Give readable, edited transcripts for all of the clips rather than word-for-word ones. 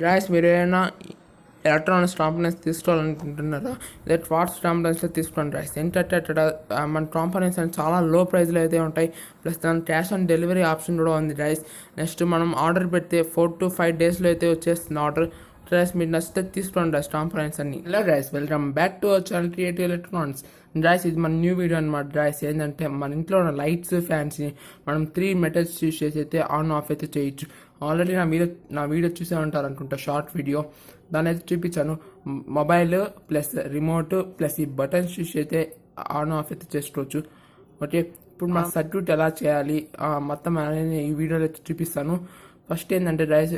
డ్రైస్ మీరు ఏమైనా electronic components తీసుకోవాలనుకుంటున్నారా? లేదా వాట్స్ కాంపోనెంట్స్లో తీసుకోండి డ్రైస్. ఏంటంటే అక్కడ మన కాంపోనెంట్స్ అని చాలా లో ప్రైస్లో అయితే ఉంటాయి. ప్లస్ దాని క్యాష్ ఆన్ డెలివరీ ఆప్షన్ కూడా ఉంది డ్రైస్. నెక్స్ట్ మనం ఆర్డర్ పెడితే 4 to 5 డేస్లో అయితే వచ్చేస్తుంది ఆర్డర్. డ్రైస్ మీరు నచ్చితే తీసుకోండి డ్రైస్ కాంపోనెంట్స్ అన్ని. ఇలా డ్రైస్ welcome back to our channel creative electronics. డ్రైస్ ఇది మన న్యూ వీడియో అనమాట. డ్రైస్ ఏంటంటే మన ఇంట్లో ఉన్న లైట్స్ ఫ్యాన్స్ని మనం 3 మెథడ్స్ యూస్ చేసి అయితే ఆన్ ఆఫ్ అయితే చేయొచ్చు. ఆల్రెడీ నా వీడియో చూసే ఉంటారు అనుకుంటా, షార్ట్ వీడియో. దాని అయితే చూపించాను. మొబైల్ ప్లస్ రిమోట్ ప్లస్ ఈ బటన్స్ చూసి అయితే ఆన్ ఆఫ్ అయితే చేసుకోవచ్చు. ఓకే, ఇప్పుడు మన సర్క్యూట్ ఎలా చేయాలి మొత్తం అనేది ఈ వీడియోలో అయితే చూపిస్తాను. ఫస్ట్ ఏంటంటే డ్రైస్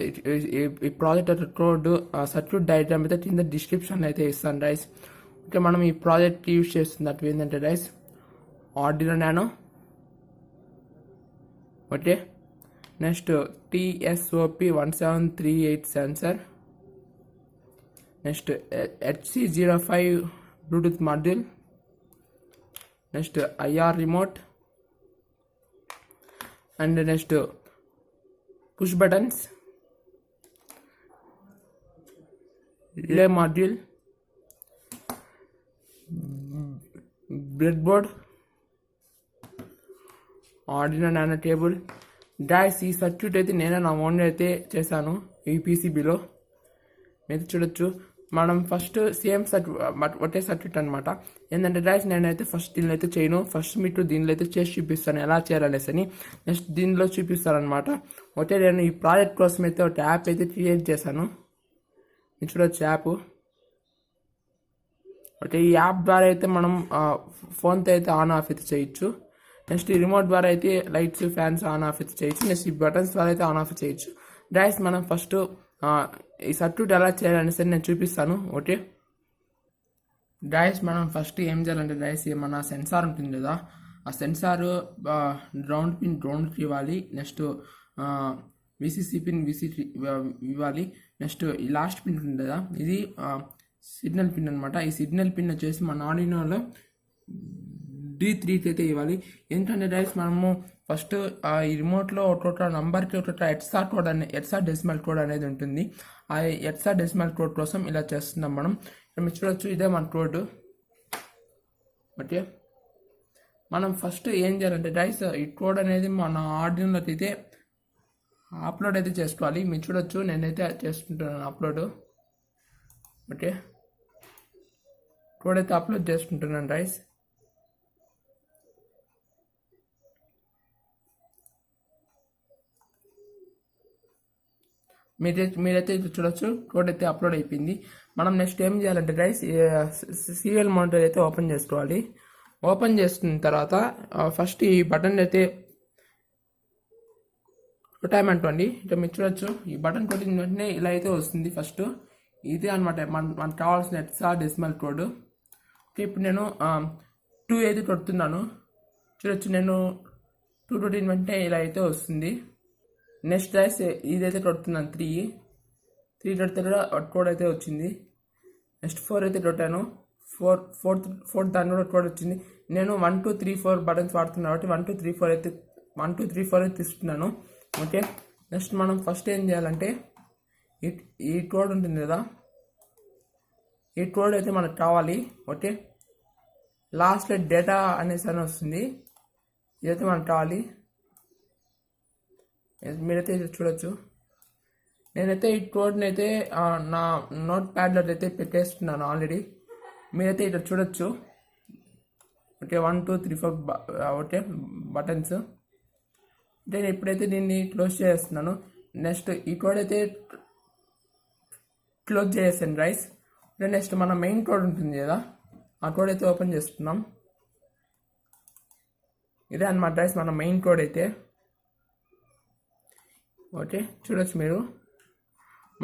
ఈ ప్రాజెక్ట్ కోడ్ సర్క్యూట్ డయాగ్రామ్ అయితే కింద డిస్క్రిప్షన్లో అయితే ఇస్తాను డ్రైస్. ఓకే, మనం ఈ ప్రాజెక్ట్ యూజ్ చేస్తున్నట్టు ఏంటంటే డ్రైస్ Arduino nano. Okay, next TSOP1738 sensor. Next HC05 Bluetooth module. Next IR remote and next push buttons, relay module, bread board, Arduino nano cable. డ్రైస్ ఈ సర్క్యూట్ అయితే నేను నా ఓన్ అయితే చేశాను ఈ PCBలో. మీరు చూడొచ్చు. మనం ఫస్ట్ సేమ్ ఒకే సర్క్యూట్ అనమాట. ఏంటంటే డ్రైస్ నేనైతే ఫస్ట్ దీనిలో అయితే చేయను. ఫస్ట్ మీకు దీనిలో అయితే చేసి చూపిస్తాను ఎలా చేయాలనేసి అని. నెక్స్ట్ దీనిలో చూపిస్తాను అనమాట. ఓకే, నేను ఈ ప్రాజెక్ట్ కోసం అయితే ఒక యాప్ అయితే క్రియేట్ చేశాను. మీరు చూడొచ్చు యాప్. ఓకే, ఈ యాప్ ద్వారా అయితే మనం ఫోన్తో అయితే ఆన్ ఆఫ్ అయితే చేయొచ్చు. నెక్స్ట్ ఈ రిమోట్ ద్వారా అయితే లైట్స్ ఫ్యాన్స్ ఆన్ ఆఫ్ అయితే చేయొచ్చు. నెక్స్ట్ ఈ బటన్స్ ద్వారా అయితే ఆన్ ఆఫ్ చేయొచ్చు. డ్రైస్ మనం ఫస్ట్ ఈ సర్క్యూట్ ఎలా చేయాలనేసి నేను చూపిస్తాను. ఓకే డ్రైస్, మనం ఫస్ట్ ఏం చేయాలంటే డ్రైస్ మన సెన్సార్ ఉంటుంది కదా, ఆ సెన్సార్ గ్రౌండ్ పిన్ గ్రౌండ్కి ఇవ్వాలి. నెక్స్ట్ VCC పిన్ VCC ఇవ్వాలి. నెక్స్ట్ ఈ లాస్ట్ పిన్ ఉంటుంది కదా, ఇది సిగ్నల్ పిన్ అనమాట. ఈ సిగ్నల్ పిన్ వచ్చేసి మన ఆర్డినోలో D3 అయితే ఇవ్వాలి. ఏంటంటే డ్రైస్ మనము ఫస్ట్ ఈ రిమోట్లో ఒక నంబర్కి ఒక హెక్సాడెసిమల్ కోడ్ అనేది ఉంటుంది. ఆ హెక్సాడెసిమల్ కోడ్ కోసం ఇలా చేస్తున్నాం మనం. మీరు చూడొచ్చు, ఇదే మన కోడ్. ఓకే, మనం ఫస్ట్ ఏం చేయాలంటే డ్రైస్ ఈ కోడ్ అనేది మన ఆర్డినోలోకి అయితే అప్లోడ్ అయితే చేసుకోవాలి. మీరు చూడొచ్చు, నేనైతే చేసుకుంటున్నాను అప్లోడ్. ఓకే, కోడ్ అయితే అప్లోడ్ చేసుకుంటున్నాను డ్రైస్. మీరైతే చూడొచ్చు, కోడ్ అయితే అప్లోడ్ అయిపోయింది. మనం నెక్స్ట్ ఏం చేయాలంటే డ్రైస్ సీరియల్ మానిటర్ అయితే ఓపెన్ చేసుకోవాలి. ఓపెన్ చేసుకున్న తర్వాత ఫస్ట్ ఈ బటన్ అయితే కొట్టామంటండి. ఇట్లా మీరు చూడొచ్చు, ఈ బటన్ కొట్టిన వెంటనే ఇలా అయితే వస్తుంది. ఫస్ట్ ఇదే అనమాట మనకు కావాల్సిన హెక్సాడెసిమల్ కోడ్. ఇప్పుడు నేను 2 అయితే కొడుతున్నాను. చూడొచ్చు, నేను 2 కొట్టిన వెంటనే ఇలా అయితే వస్తుంది. నెక్స్ట్ డ్రైస్ ఇదైతే కొడుతున్నాను 3 కొడితే కూడా కోడ్ అయితే వచ్చింది. నెక్స్ట్ 4 అయితే కొట్టాను. ఫోర్త్ దాని కూడా కోడ్ వచ్చింది. నేను 1 2 3 4 బటన్స్ వాడుతున్నాను కాబట్టి 1 2 3 4 అయితే తీసుకున్నాను. ఓకే, నెక్స్ట్ మనం ఫస్ట్ ఏం చేయాలంటే ఈ కోడ్ ఉంటుంది కదా, ఈ కోడ్ అయితే మనకు కావాలి. ఓకే, లాస్ట్లో డేటా అనేసి అని వస్తుంది, ఇదైతే మనకు కావాలి. మీరైతే చూడొచ్చు, నేనైతే ఈ కోడ్ని అయితే నా నోట్ ప్యాడ్లో అయితే పెట్టేస్తున్నాను ఆల్రెడీ. మీరైతే ఇక్కడ చూడొచ్చు. Okay, 1 2 3 4 okay buttons. నేను ఇప్పుడైతే దీన్ని క్లోజ్ చేస్తున్నాను. నెక్స్ట్ ఈ కోడ్ అయితే క్లోజ్ చేసేసాను రైస్. నెక్స్ట్ మన మెయిన్ కోడ్ ఉంటుంది కదా, ఆ కోడ్ అయితే ఓపెన్ చేస్తున్నాం. ఇదే అన్నమాట రైస్ మన మెయిన్ కోడ్ అయితే. ఓకే, చూడొచ్చు మీరు,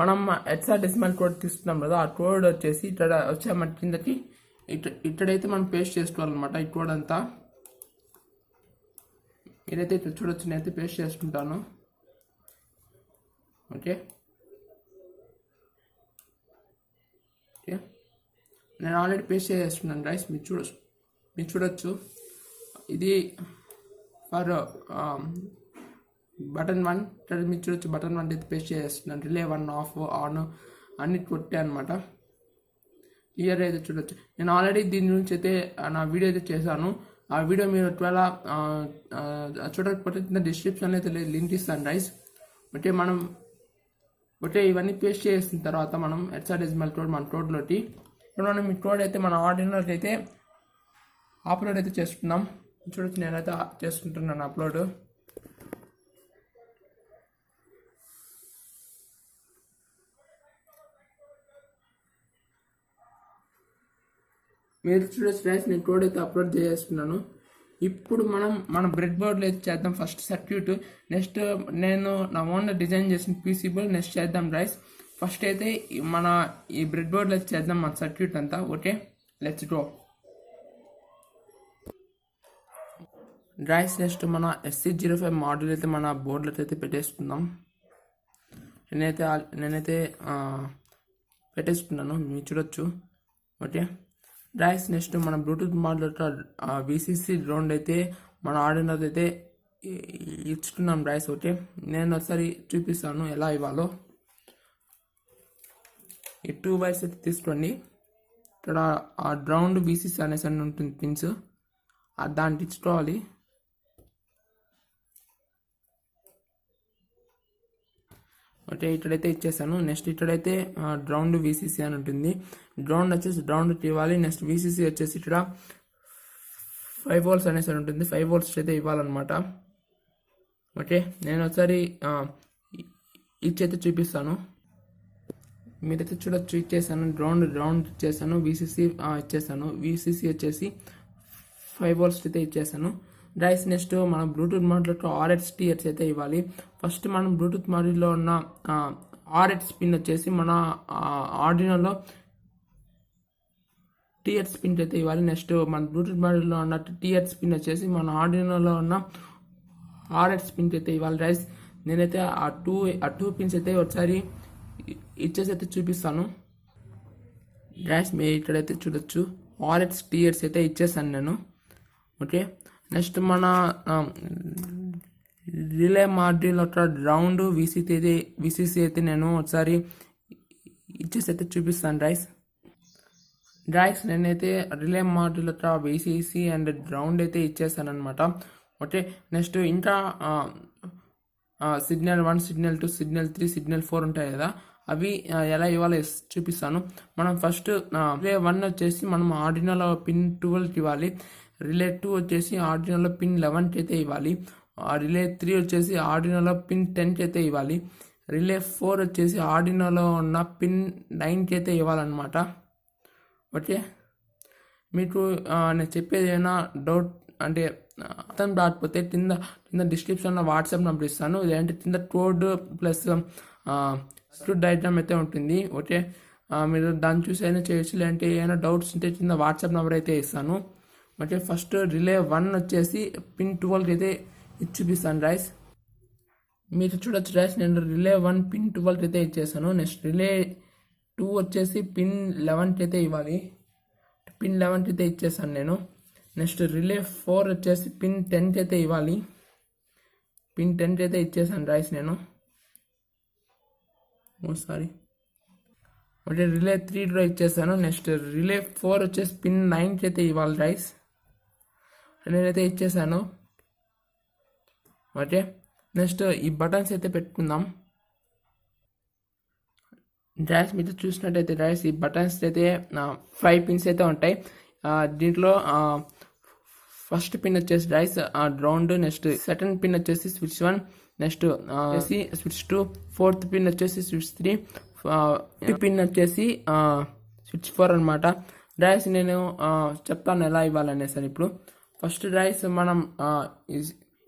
మనం హెక్సాడెసిమల్ కోడ్ తీసుకున్నాం కదా, ఆ కోడ్ వచ్చేసి ఇక్కడ వచ్చామ కిందకి ఇక్కడైతే మనం పేస్ట్ చేసుకోవాలన్నమాట ఈ కోడ్ అంతా. మీరైతే ఇక్కడ చూడొచ్చు, నేనైతే పేస్ట్ చేసుకుంటాను. ఓకే, నేను ఆల్రెడీ పేస్ట్ చేస్తున్నాను రైస్. మీరు చూడొచ్చు, ఇది ఫర్ బటన్ 1 ఇక్కడ మీరు చూడొచ్చు, బటన్ 1 అయితే ప్రెస్ చేస్తున్నాను. రిలే 1 ఆఫ్ ఆన్ అన్ని కొట్టే అనమాట. క్లియర్ అయితే చూడొచ్చు. నేను ఆల్రెడీ దీని గురించి అయితే నా వీడియో అయితే చేశాను. ఆ వీడియో మీరు ఒకవేళ చూడకపోతే కింద డిస్క్రిప్షన్లో అయితే లింక్ ఇస్తాను గైస్. అంటే ఇవన్నీ పేస్ట్ చేసిన తర్వాత మనం హెక్సాడెసిమల్ కోడ్ మన కోడ్లోకి ఇప్పుడు మనం ఈ కోడ్ అయితే మన ఆర్డినోకి అయితే అప్లోడ్ అయితే చేస్తున్నాం. చూడొచ్చు, నేనైతే చేసుకుంటున్నాను అప్లోడ్. మీరు చూడొచ్చు గైస్, నేను కోడ్ అయితే అప్లోడ్ చేస్తున్నాను. ఇప్పుడు మన బ్రెడ్ బోర్డ్లో అయితే చేద్దాం ఫస్ట్ సర్క్యూట్. నెక్స్ట్ నేను నా ఓన్గా డిజైన్ చేసిన పీసీబోర్డ్ నెక్స్ట్ చేద్దాం రైస్. ఫస్ట్ అయితే మన ఈ బ్రెడ్ బోర్డ్లో అయితే చేద్దాం మన సర్క్యూట్ అంతా. Okay, let's go rice. Next మన SC05 మాడ్యూల్ అయితే మన బోర్డులో అయితే పెట్టేసుకుందాం. నేనైతే పెట్టేసుకున్నాను, మీరు చూడొచ్చు. Okay rice. నెక్స్ట్ మన బ్లూటూత్ మాడ్యూల్ VCC గ్రౌండ్ అయితే మన ఆర్డినో అయితే ఇచ్చుకున్నాం రైస్. ఓకే, నేను ఒకసారి చూపిస్తాను ఎలా ఇవ్వాలో. ఈ 2 వైర్స్ అయితే తీసుకోండి. ఇక్కడ ఆ గ్రౌండ్ VCC అనేసి అని ఉంటుంది పిన్స్, దాన్ని ఇచ్చుకోవాలి. ఓకే, ఇక్కడైతే ఇచ్చేసాను. నెక్స్ట్ ఇక్కడైతే గ్రౌండ్ VCC అని ఉంటుంది. గ్రౌండ్ వచ్చేసి గ్రౌండ్ ఇవ్వాలి. నెక్స్ట్ VCC వచ్చేసి ఇక్కడ 5 volts అనేసి ఉంటుంది. 5 volts అయితే ఇవ్వాలన్నమాట. ఓకే, నేను ఒకసారి ఇచ్చైతే చూపిస్తాను. మీరైతే చూడొచ్చు, ఇచ్చేసాను. గ్రౌండ్ ఇచ్చేసాను. VCC ఇచ్చేసాను. VCC వచ్చేసి 5 volts అయితే ఇచ్చేసాను రైస్. నెక్స్ట్ మనం బ్లూటూత్ మాడ్యూల్తో RX TX అయితే ఇవ్వాలి. ఫస్ట్ మనం బ్లూటూత్ మాడ్యూల్లో ఉన్న RX పిన్ వచ్చేసి మన ఆర్డినోలో TX పిన్ అయితే ఇవ్వాలి. నెక్స్ట్ మన బ్లూటూత్ మాడ్యూల్లో ఉన్న TX పిన్ వచ్చేసి మన ఆర్డినోలో ఉన్న RX పిన్ అయితే ఇవ్వాలి రైస్. నేనైతే ఆ టూ పిన్స్ అయితే ఒకసారి ఇచ్చేసి అయితే చూపిస్తాను రైస్. మీరు ఇక్కడైతే చూడొచ్చు, RX TX అయితే ఇచ్చేసాను నేను. ఓకే, నెక్స్ట్ మన రిలే మాడ్యూల్ ఒక రౌండ్ VCC అయితే నేను ఒకసారి ఇచ్చేసి అయితే చూపిస్తాను రైస్. నేనైతే రిలే మాడ్యూల్ ఒక VCC అండ్ రౌండ్ అయితే ఇచ్చేసాను అనమాట. ఓకే, నెక్స్ట్ ఇంకా సిగ్నల్ 1, సిగ్నల్ 2, సిగ్నల్ 3, సిగ్నల్ 4 ఉంటాయి కదా, అవి ఎలా ఇవ్వాలో చూపిస్తాను. మనం ఫస్ట్ రిలే 1 వచ్చేసి మనం ఆర్డినోలో పిన్ 12 ఇవ్వాలి. రిలే 2 వచ్చేసి ఆర్డినోలో పిన్ 11 అయితే ఇవ్వాలి. రిలే 3 వచ్చేసి ఆర్డినోలో పిన్ 10 అయితే ఇవ్వాలి. రిలే 4 వచ్చేసి ఆర్డినోలో ఉన్న పిన్ 9 అయితే ఇవ్వాలన్నమాట. ఓకే, మీకు నేను చెప్పేది ఏమైనా డౌట్ అంటే అర్థం రాకపోతే కింద డిస్క్రిప్షన్లో వాట్సాప్ నెంబర్ ఇస్తాను. లేదంటే కింద కోడ్ ప్లస్ డయాగ్రామ్ అయితే ఉంటుంది. ఓకే, మీరు దాన్ని చూసి అయినా చేయొచ్చు. లేదంటే ఏమైనా డౌట్స్ ఉంటే కింద వాట్సాప్ నెంబర్ అయితే ఇస్తాను. ఓకే, ఫస్ట్ రిలే 1 వచ్చేసి పిన్ 12 అయితే ఇచ్చి చూపిస్తాను రైస్. మీరు చూడొచ్చు రైస్, నేను రిలే 1 పిన్ 12 అయితే ఇచ్చేసాను. నెక్స్ట్ రిలే 2 వచ్చేసి పిన్ 11 అయితే ఇవ్వాలి. పిన్ 11 అయితే ఇచ్చేసాను నేను. నెక్స్ట్ రిలే 4 వచ్చేసి పిన్ 10 అయితే ఇవ్వాలి. పిన్ 10 అయితే ఇచ్చేసాను రైస్ నేను. సారీ, ఓకే, రిలే 3 కూడా ఇచ్చేసాను. నెక్స్ట్ రిలే 4 వచ్చేసి పిన్ 9 అయితే ఇవ్వాలి రైస్. నేనైతే ఇచ్చేసాను. ఓకే, నెక్స్ట్ ఈ బటన్స్ అయితే పెట్టుకుందాం రైస్. మీరు చూసినట్టయితే రైస్, ఈ బటన్స్ అయితే 5 పిన్స్ అయితే ఉంటాయి. దీంట్లో ఫస్ట్ పిన్ వచ్చేసి rice ground. Next second pin వచ్చేసి స్విచ్ 1. నెక్స్ట్ వచ్చేసి స్విచ్ 2. ఫోర్త్ పిన్ వచ్చేసి స్విచ్ 3. పిన్ వచ్చేసి స్విచ్ 4 అనమాట. రైస్ నేను చెప్తాను ఎలా ఇవ్వాలనేసి. ఇప్పుడు ఫస్ట్ రైస్ మనం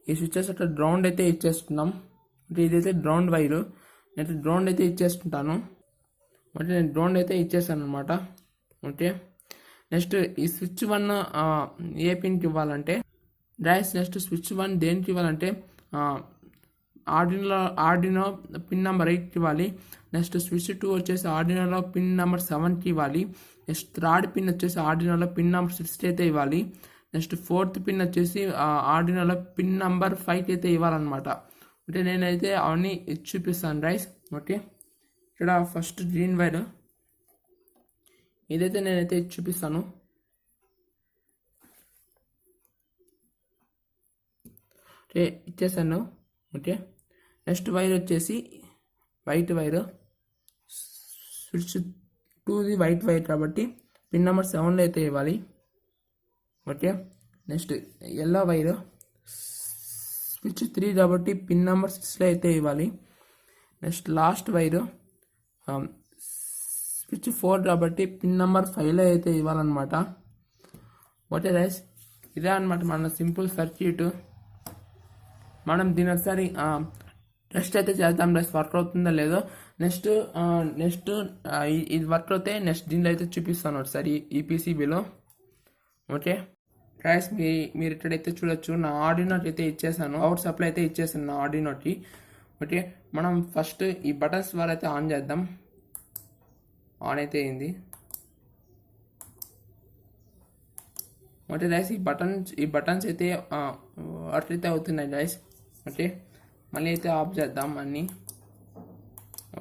ఈ స్విచ్చెస్ అట్లా గ్రౌండ్ అయితే ఇచ్చేస్తున్నాం. ఇదైతే గ్రౌండ్ వైరు, నేను గ్రౌండ్ అయితే ఇచ్చేసుకుంటాను. అంటే నేను గ్రౌండ్ అయితే ఇచ్చేసాను అనమాట. ఓకే, నెక్స్ట్ ఈ స్విచ్ 1 ఏ పిన్కి ఇవ్వాలంటే రైస్, నెక్స్ట్ స్విచ్ 1 దేనికి ఇవ్వాలంటే ఆర్డినో పిన్ నెంబర్ 8కి ఇవ్వాలి. నెక్స్ట్ స్విచ్ 2 వచ్చేసి ఆర్డినోలో పిన్ నెంబర్ 7కి ఇవ్వాలి. నెక్స్ట్ థర్డ్ పిన్ వచ్చేసి ఆర్డినోలో పిన్ నెంబర్ 6 అయితే ఇవ్వాలి. నెక్స్ట్ ఫోర్త్ పిన్ వచ్చేసి ఆర్డినోలో పిన్ నెంబర్ 5 అయితే ఇవ్వాలన్నమాట. అంటే నేనైతే అవన్నీ చూపిస్తాను రైస్. ఓకే, ఇక్కడ ఫస్ట్ గ్రీన్ వైర్ ఇదైతే నేనైతే చూపిస్తాను. ఓకే, ఇచ్చేసాను. ఓకే, నెక్స్ట్ వైర్ వచ్చేసి వైట్ వైర్, స్విచ్ 2ది వైట్ వైర్ కాబట్టి పిన్ నెంబర్ 7లో అయితే ఇవ్వాలి. Okay, next yellow wire switch 3 కాబట్టి పిన్ నెంబర్ 6లో అయితే ఇవ్వాలి. నెక్స్ట్ లాస్ట్ వైర్ స్విచ్ 4 కాబట్టి పిన్ నెంబర్ 5లో అయితే ఇవ్వాలన్నమాట. ఓకే రైస్, ఇదే అనమాట మన సింపుల్ సర్క్యూట్. మనం దీని ఒకసారి టెస్ట్ అయితే చేద్దాం రైస్, వర్క్ అవుతుందో లేదో. నెక్స్ట్ ఇది వర్క్ అవుతే నెక్స్ట్ దీనిలో అయితే చూపిస్తాను ఒకసారి ఈ పీసీబీలో. ఓకే రైస్, మీరు ఇక్కడైతే చూడొచ్చు, నా ఆర్డినోట్ అయితే ఇచ్చేసాను, పవర్ సప్లై అయితే ఇచ్చేసాను నా ఆర్డినోట్కి. ఓకే, మనం ఫస్ట్ ఈ బటన్స్ ద్వారా అయితే ఆన్ చేద్దాం. ఆన్ అయితే అయింది. ఓకే రైస్, ఈ బటన్స్ అయితే వర్క్ అయితే అవుతున్నాయి రైస్. ఓకే, మళ్ళీ అయితే ఆఫ్ చేద్దాం అన్నీ.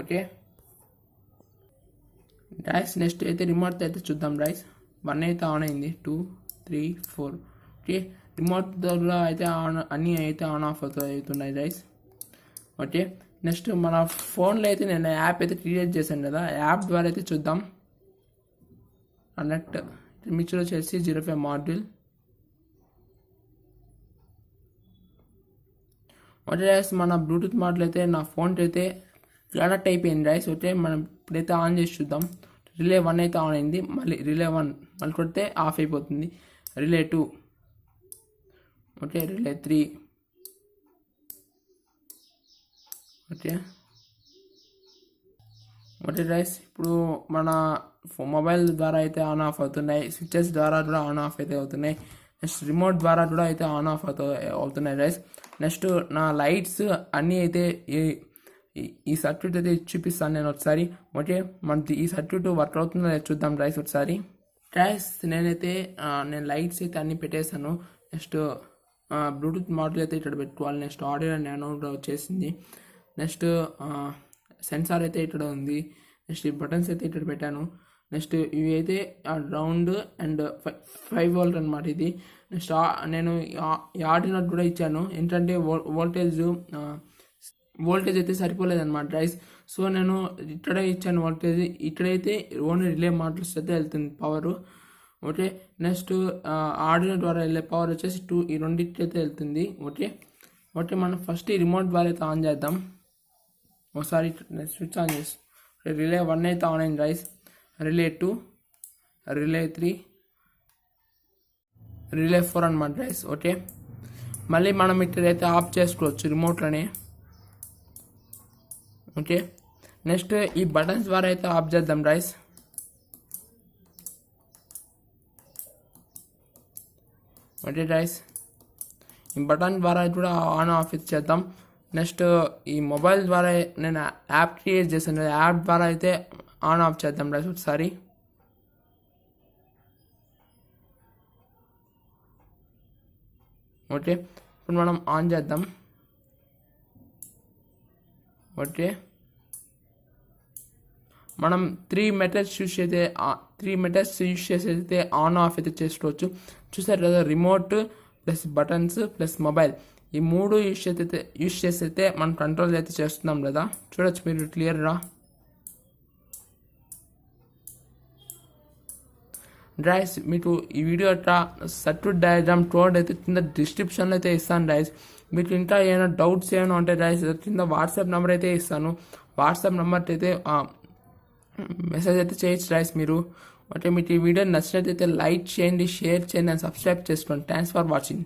ఓకే రైస్, నెక్స్ట్ అయితే రిమోట్ అయితే చూద్దాం రైస్. 1 అయితే ఆన్ అయింది, 2, 3, 4. ఓకే, రిమోట్ ద్వారా అయితే అన్నీ అయితే ఆన్ ఆఫ్ అవుతున్నాయి రైస్. ఓకే, నెక్స్ట్ మన ఫోన్లో అయితే నేను యాప్ అయితే క్రియేట్ చేశాను కదా, యాప్ ద్వారా అయితే చూద్దాం. అన్నట్టు మిక్చర్ వచ్చేసి 05 మాడ్యూల్. ఓకే రైస్, మన బ్లూటూత్ మాడ్యూల్ అయితే నా ఫోన్కి అయితే కనెక్ట్ అయిపోయింది రైస్. ఓకే, మనం ఇప్పుడైతే ఆన్ చేసి చూద్దాం. రిలే 1 అయితే ఆన్ అయింది, మళ్ళీ రిలే 1 మళ్ళీ కొడితే ఆఫ్ అయిపోతుంది. Relay 2, okay, relay 3, okay rice. ఇప్పుడు మన మొబైల్ ద్వారా అయితే ఆన్ ఆఫ్ అవుతున్నాయి, స్విచెస్ ద్వారా కూడా ఆన్ ఆఫ్ అయితే అవుతున్నాయి, నెక్స్ట్ రిమోట్ ద్వారా కూడా అయితే ఆన్ ఆఫ్ అవుతున్నాయి రైస్. నెక్స్ట్ నా లైట్స్ అన్నీ అయితే ఈ సర్క్యూట్ అయితే చూపిస్తాను నేను ఒకసారి. ఓకే, మనకి ఈ సర్క్యూట్ వర్క్ అవుతుందో చూద్దాం రైస్ ఒకసారి. రైస్, నేను లైట్స్ అయితే అన్నీ పెట్టేశాను. నెక్స్ట్ బ్లూటూత్ మాడ్యూల్ అయితే ఇక్కడ పెట్టుకోవాలి. నెక్స్ట్ ఆడియో నానో వచ్చేసింది. నెక్స్ట్ సెన్సార్ అయితే ఇక్కడ ఉంది. నెక్స్ట్ ఈ బటన్స్ అయితే ఇక్కడ పెట్టాను. నెక్స్ట్ ఇవి అయితే రౌండ్ అండ్ 5 వోల్ట్ అనమాట ఇది. నెక్స్ట్ నేను ఈ ఆర్డినోట్ కూడా ఇచ్చాను, ఏంటంటే వోల్టేజ్ అయితే సరిపోలేదన్నమాట రైస్. సో నేను ఇక్కడే ఇచ్చాను వోల్టేజ్, ఇక్కడైతే ఓన్లీ రిలే మాడ్యూల్స్ అయితే వెళ్తుంది పవర్. ఓకే, నెక్స్ట్ ఆర్డినో ద్వారా వెళ్ళే పవర్ వచ్చేసి ఈ రెండింటికి అయితే వెళ్తుంది. ఓకే, మనం ఫస్ట్ ఈ రిమోట్ ద్వారా అయితే ఆన్ చేద్దాం. ఒకసారి స్విచ్ ఆన్ చేసి రిలే 1 అయితే ఆన్ అయింది రైస్, రిలే 2, రిలే 3, రిలే 4 అనమాట రైస్. ఓకే, మళ్ళీ మనం ఇక్కడైతే ఆఫ్ చేసుకోవచ్చు రిమోట్లోనే. ఓకే, నెక్స్ట్ ఈ బటన్స్ ద్వారా అయితే ఆఫ్ చేద్దాం రైస్. ఓకే రైస్, ఈ బటన్ ద్వారా కూడా ఆన్ ఆఫ్ చేద్దాం. నెక్స్ట్ ఈ మొబైల్ ద్వారా నేను యాప్ క్రియేట్ చేశాను, యాప్ ద్వారా అయితే ఆన్ ఆఫ్ చేద్దాం రైస్ ఒకసారి. ఓకే, ఇప్పుడు మనం ఆన్ చేద్దాం. ఓకే, మనం 3 మెథడ్స్ యూస్ చేసి అయితే ఆన్ ఆఫ్ అయితే చేసుకోవచ్చు. చూసారు కదా, remote plus buttons plus mobile, ఈ 3 యూస్ చేసి అయితే మనం కంట్రోల్ అయితే చేస్తున్నాం కదా, చూడొచ్చు మీరు క్లియర్గా. రైస్, మీకు ఈ వీడియో సర్క్యూట్ డయాగ్రామ్ కోడ్ అయితే కింద డిస్క్రిప్షన్లో అయితే ఇస్తాను రైస్. మీకు ఇంకా ఏమైనా డౌట్స్ ఏమైనా ఉంటే రైస్ కింద వాట్సాప్ నెంబర్ అయితే ఇస్తాను, వాట్సాప్ నెంబర్కి అయితే మెసేజ్ అయితే చేయొచ్చు రైస్ మీరు. ఓకే, మీకు ఈ వీడియో నచ్చినట్లయితే లైక్ చేయండి, షేర్ చేయండి అండ్ సబ్స్క్రైబ్ చేసుకోండి. Thanks for watching.